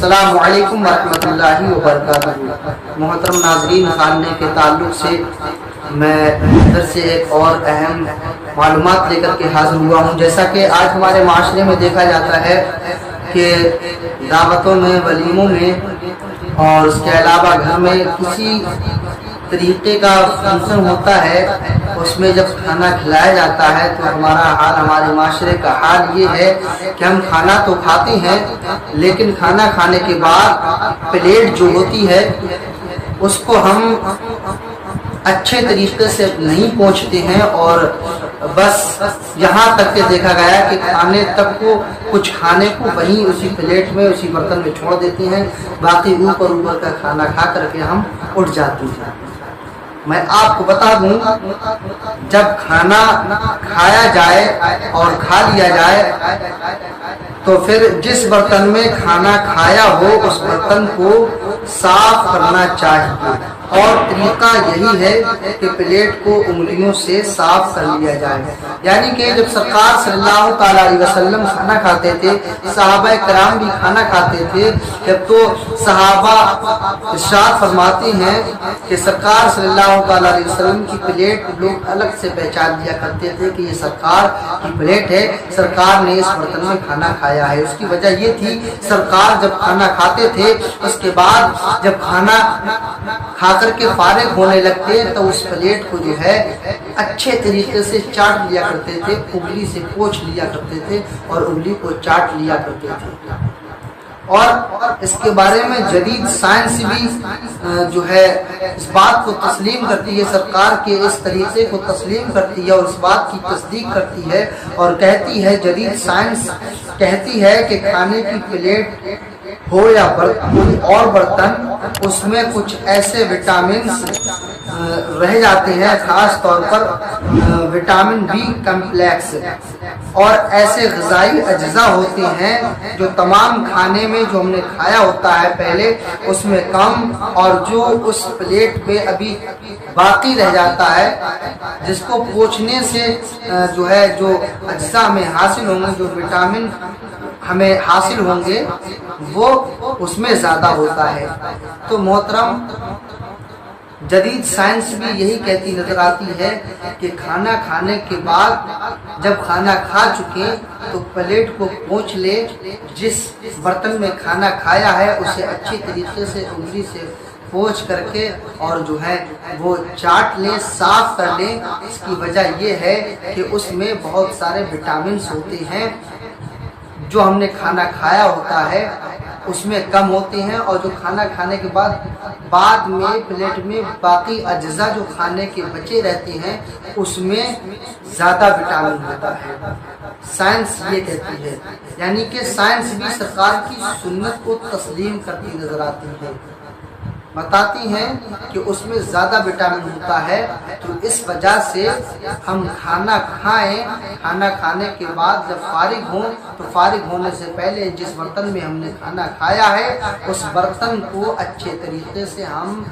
السلام علیکم ورحمۃ اللہ وبرکاتہ۔ محترم ناظرین، خانے کے تعلق سے میں ادھر سے ایک اور اہم معلومات لے کر کے حاضر ہوا ہوں۔ جیسا کہ آج ہمارے معاشرے میں دیکھا جاتا ہے کہ دعوتوں میں، ولیموں میں اور اس کے علاوہ گھر میں کسی طریقے کا فنکشن ہوتا ہے، اس میں جب کھانا کھلایا جاتا ہے تو ہمارا حال، ہمارے معاشرے کا حال یہ ہے کہ ہم کھانا تو کھاتے ہیں، لیکن کھانا کھانے کے بعد پلیٹ جو ہوتی ہے اس کو ہم اچھے طریقے سے نہیں پوچھتے ہیں، اور بس یہاں تک کہ دیکھا گیا کہ کھانے تک کو، کچھ کھانے کو وہیں اسی پلیٹ میں، اسی برتن میں چھوڑ دیتے ہیں، باقی اوپر کا کھانا کھا کر کے ہم اٹھ جاتے ہیں۔ میں آپ کو بتا دوں، جب کھانا کھایا جائے اور کھا لیا جائے تو پھر جس برتن میں کھانا کھایا ہو اس برتن کو صاف کرنا چاہیے، اور طریقہ یہی ہے کہ پلیٹ کو انگلیوں سے صاف کر لیا جائے۔ یعنی کہ جب سرکار صلی اللہ تعالیٰ علیہ وسلم کھانا کھاتے تھے، صحابہ کرام بھی کھانا کھاتے تھے، جب تو صحابہ ارشاد فرماتے ہیں کہ سرکار صلی اللہ تعالیٰ علیہ وسلم کی پلیٹ لوگ الگ سے پہچان لیا کرتے تھے کہ یہ سرکار کی پلیٹ ہے، سرکار نے اس برتن میں کھانا کھایا ہے۔ اس کی وجہ یہ تھی، سرکار جب کھانا کھاتے تھے اس کے بعد جب کھانا کھا کر کے فارغ ہونے لگتے تو اس پلیٹ کو جو ہے اچھے طریقے سے چاٹ لیا کرتے تھے، انگلی سے پوچھ لیا کرتے تھے اور انگلی کو چاٹ لیا کرتے تھے۔ اور اس کے بارے میں جدید سائنس بھی جو ہے اس بات کو تسلیم کرتی ہے، سرکار کے اس طریقے کو تسلیم کرتی ہے اور اس بات کی تصدیق کرتی ہے، اور کہتی ہے، جدید سائنس کہتی ہے کہ کھانے کی پلیٹ ہو یا کوئی اور برتن، اس میں کچھ ایسے وٹامنز رہ جاتے ہیں، خاص طور پر وٹامن بی کمپلیکس اور ایسے غذائی اجزاء ہوتے ہیں جو تمام کھانے میں جو ہم نے کھایا ہوتا ہے پہلے اس میں کم، اور جو اس پلیٹ پہ ابھی باقی رہ جاتا ہے، جس کو پوچھنے سے جو ہے جو اجزاء میں حاصل ہوں گے، جو وٹامن ہمیں حاصل ہوں گے، وہ اس میں زیادہ ہوتا ہے۔ تو محترم، جدید سائنس بھی یہی کہتی نظر آتی ہے کہ کھانا کھانے کے بعد جب کھانا کھا چکے تو پلیٹ کو پوچھ لے، جس برتن میں کھانا کھایا ہے اسے اچھی طریقے سے انگلی سے پوچھ کر کے اور جو ہے وہ چاٹ لے، صاف کر لے۔ اس کی وجہ یہ ہے کہ اس میں بہت سارے وٹامنز ہوتے ہیں جو ہم نے کھانا کھایا ہوتا ہے اس میں کم ہوتے ہیں، اور جو کھانا کھانے کے بعد میں پلیٹ میں باقی اجزاء جو کھانے کے بچے رہتے ہیں اس میں زیادہ وٹامن ہوتا ہے۔ سائنس یہ کہتی ہے، یعنی کہ سائنس بھی سرکار کی سنت کو تسلیم کرتی نظر آتی ہے، بتاتی ہیں کہ اس میں زیادہ وٹامن ہوتا ہے۔ تو اس وجہ سے ہم کھانا کھائیں، کھانا کھانے کے بعد جب فارغ ہوں تو فارغ ہونے سے پہلے جس برتن میں ہم نے کھانا کھایا ہے اس برتن کو اچھے طریقے سے ہم